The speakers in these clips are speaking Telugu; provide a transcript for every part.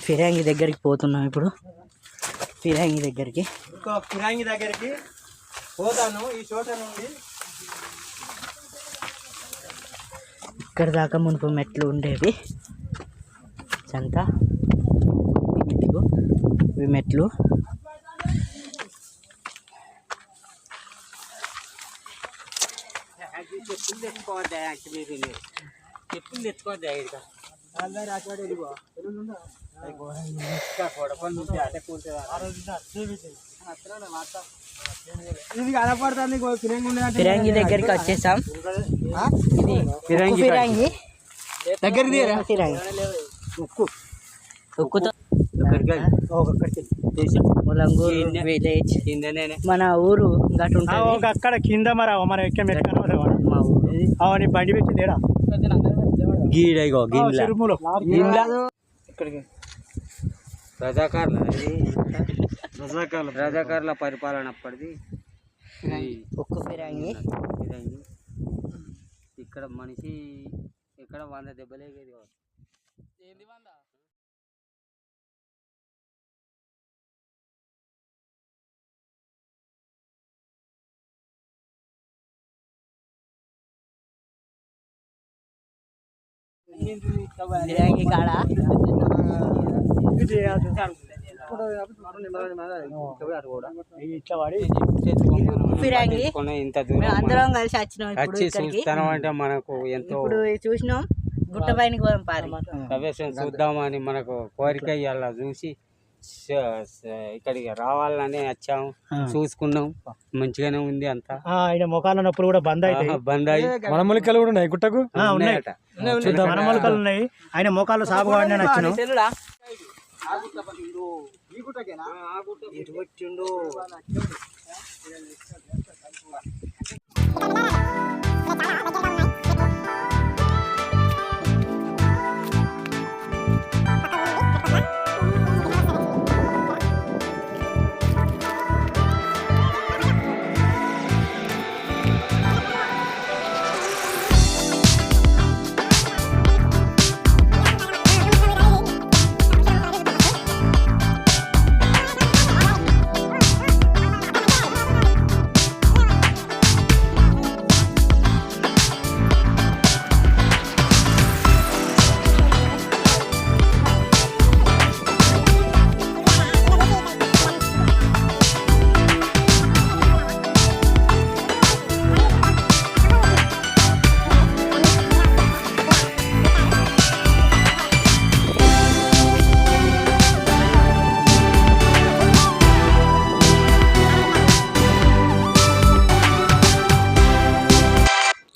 ఫిరాంగి దగ్గరికి పోతున్నాం ఇప్పుడు. ఫిరాంగి దగ్గరికి పోతాను. ఈ చోట నుండి ఇక్కడ దాకా మునుపు మెట్లు ఉండేవి. అంతా ఇవి మెట్లు. చెప్పులు తెచ్చుకోవద్దా ఇది కనపడుతుంది. ఫిరాంగి దగ్గరికి వచ్చేసాం. ఇది ఫిరాంగి దగ్గరికి ఉక్కుతో ములంగూరు విలేజ్ మన ఊరు గట్టు ఉంటుంది అక్కడ కింద. మరి మనం ఎక్కడ మా ఊరు. అవన్నీ బండి పెట్టి తేడా రజాకారుల పరిపాలన అప్పటిది. ఒక్క ఫిరాంగి. ఇక్కడ మనిషి ఇక్కడ 100 దెబ్బలేగేది కావచ్చు. ఫిరాంగి కాడ ఫిరాంగి అందరం కలిసి వచ్చినాం. వచ్చి చూస్తాం అంటే మనకు ఎంతో ఇప్పుడు చూసినాం. గుట్ట పైనకి పోదాం పారి ప్రవేశం చూద్దామని మనకు కోరిక. ఇలా చూసి ఇక్కడికి రావాలని వచ్చాము. చూసుకున్నాం, మంచిగానే ఉంది అంతా. ఆయన మొఖాల నొప్పులు కూడా బంద్ అయ్యి మనమూలికలు కూడా ఉన్నాయి గుట్టకు. మనమూలికలు ఉన్నాయి. ఆయన మొఖాలు సాగు వాడిని వచ్చినాం.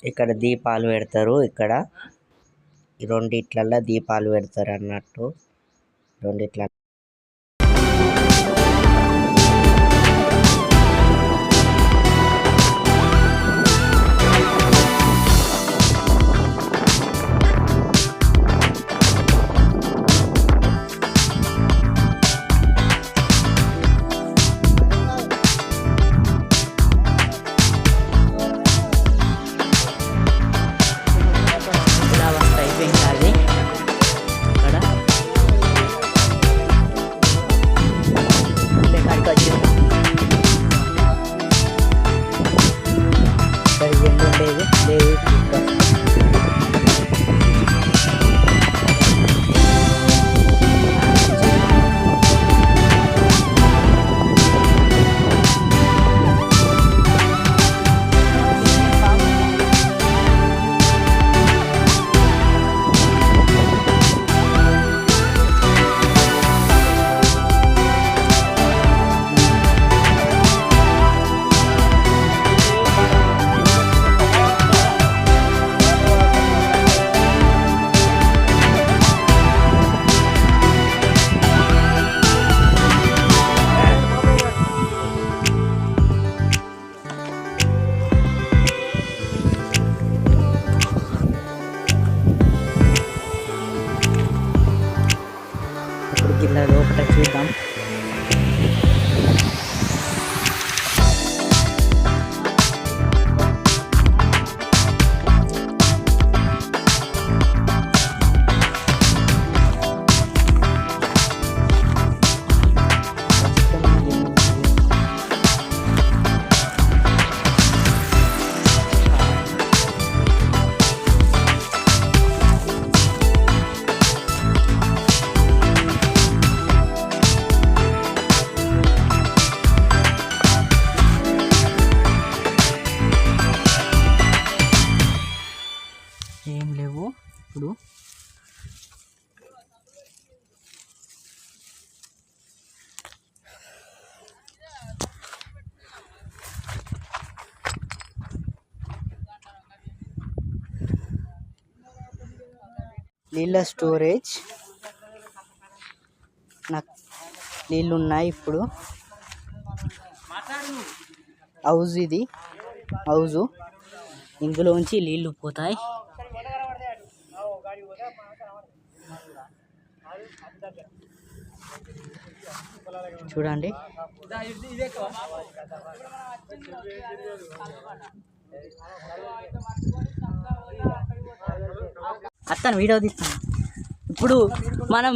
ఇక్కడ దీపాలు పెడతారు. ఇక్కడ రెండిట్లల్లో దీపాలు పెడతారు అన్నట్టు. రెండిట్ల జిల్లా లోపల చూద్దాం. నీళ్ళ స్టోరేజ్. నాకు నీళ్ళు ఉన్నాయి ఇప్పుడు. హౌజ్ ఇది, హౌజు. ఇందులోంచి నీళ్ళు పోతాయి. చూడండి, అతను వీడియో తీస్తాను. ఇప్పుడు మనం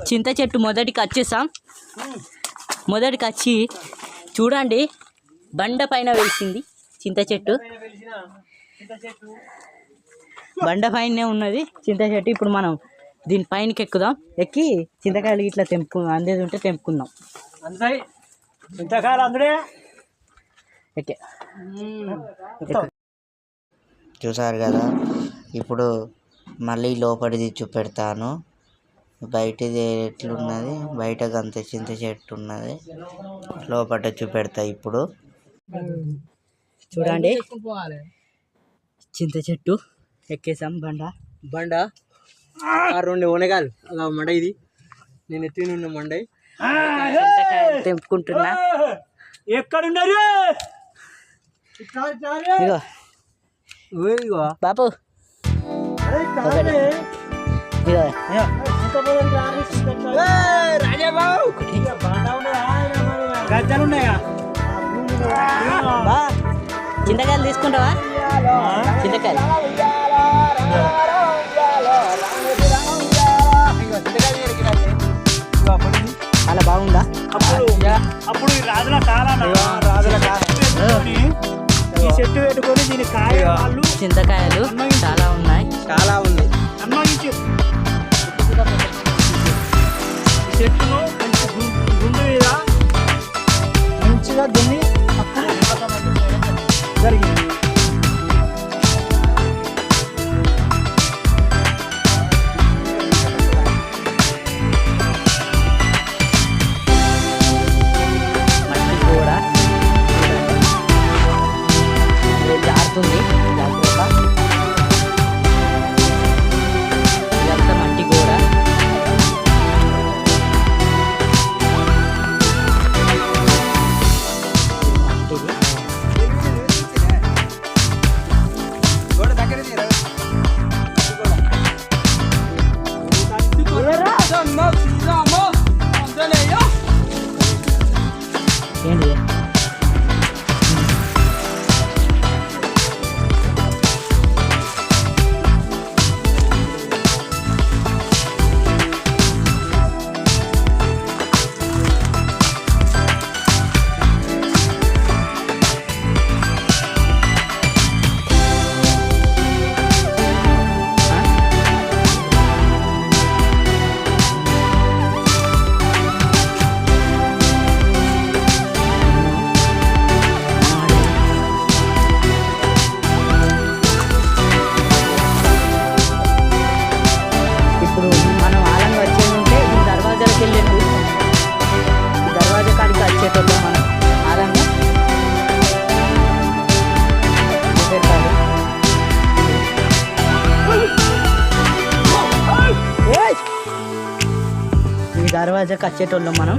చింత చెట్టు మొదటికి వచ్చేసాం. మొదటికి వచ్చి చూడండి, బండ పైన వెలిసింది చింత చెట్టు. బండ పైనే ఉన్నది చింత చెట్టు. ఇప్పుడు మనం దీని పైనకి ఎక్కుదాం. ఎక్కి చింతకాయలు ఇట్లా అందేది ఉంటే తెంపుకుందాం. చింతకాయలు అందుడే ఎక్కే. చూసారు కదా, ఇప్పుడు మళ్ళీ లోపలిది చూపెడతాను. బయటది ఎట్లున్నది, బయటకు అంత చింత చెట్టు ఉన్నది, లోపల చూపెడతా ఇప్పుడు. చూడండి, చింత చెట్టు ఎక్కేసాం. బండ ఆ 2 ఓనగాలు మండ. ఇది నేను ఎత్తి ఉన్న మండ. తెంపుకుంటున్నా. ఎక్కడున్నారు ఇగో బాపు, గజ్జలు ఉన్నాయా? చింతకాయలు తీసుకుంటావా? చింతకాయలు చాలా బాగుందా? అప్పుడు ఈ రాజుల కాలం ఈ చెట్టు పెట్టుకొని దీని కాయ వాళ్ళు చింతకాయలు చాలా ఉన్నాయి. చాలా ఉంది. అన్మాగించి చెట్టును గుండు మీద మంచిగా దున్ని జరిగింది. మట్టి కూడా జారుతుంది, జాగ్రత్త. ఇదంతా మట్టి కూడా. ఏంటి ఇప్పుడు మనం ఆలంగా వచ్చేది ఉంటే ఈ దర్వాజాలకు వెళ్ళండి. ఈ దర్వాజా కాడికి వచ్చేటప్పుడు మనం ఆలంగా చూపెట్టాలి. ఈ దర్వాజాకి వచ్చేటోళ్ళం మనం.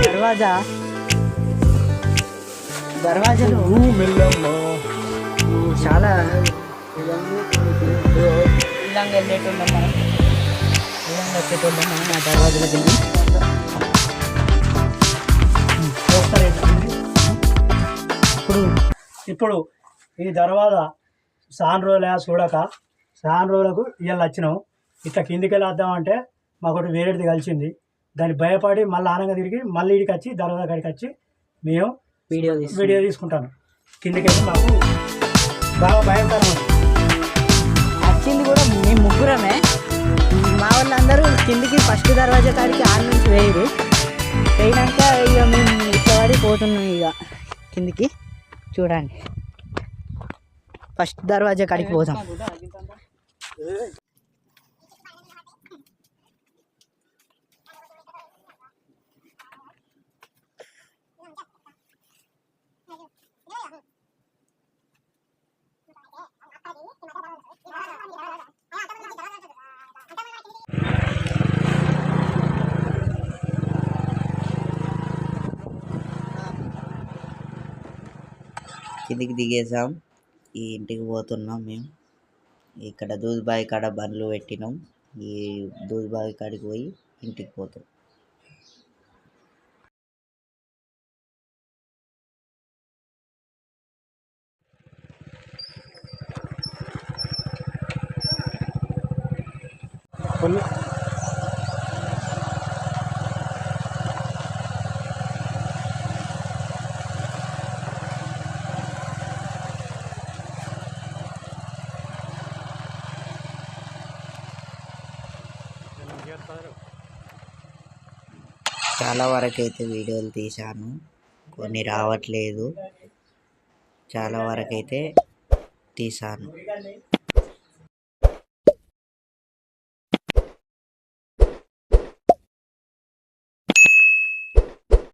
దర్వాజాలు చాలా ఇలాంగా వెళ్ళేటోళ్ళం మనం. ఇలాంగా వచ్చేటోళ్ళం మనం ఆ దర్వాజాలకు వెళ్ళి. ఇప్పుడు ఈ దర్వాజా సాన్ రోజులు చూడక సాన్ రోజులకు ఇవాళ వచ్చినాం. ఇట్లా కిందికి వెళ్ళి వద్దామంటే మాకు వేరేది కలిసింది. దాన్ని భయపడి మళ్ళీ ఆనంగా తిరిగి మళ్ళీ ఇడికి వచ్చి దర్వాజా కాడికి వచ్చి మేము వీడియో తీసుకుంటాను. కిందికి వెళ్ళి మాకు బాగా భయంకరం వచ్చింది కూడా. మేము ముగ్గురమే. మా వాళ్ళందరూ కిందికి ఫస్ట్ దర్వాజా కాడికి ఆడ నుంచి వేయరు. వేయినాక ఇక మేము ఇట్లా పడి పోతున్నాం ఇక కిందికి. చూడండి, ఫస్ట్ దర్వాజా కాడికి పోతాం. కిందికి దిగేసాం. ఈ ఇంటికి పోతున్నాం మేము. ఇక్కడ దూద్బాయి కాడ బండ్లు పెట్టినాం. ఈ దూద్బాయి కాడికి పోయి ఇంటికి పోతాం. కొన్ని చాలా వరకు అయితే వీడియోలు తీశాను, కొన్ని రావట్లేదు. చాలా వరకు అయితే తీశాను.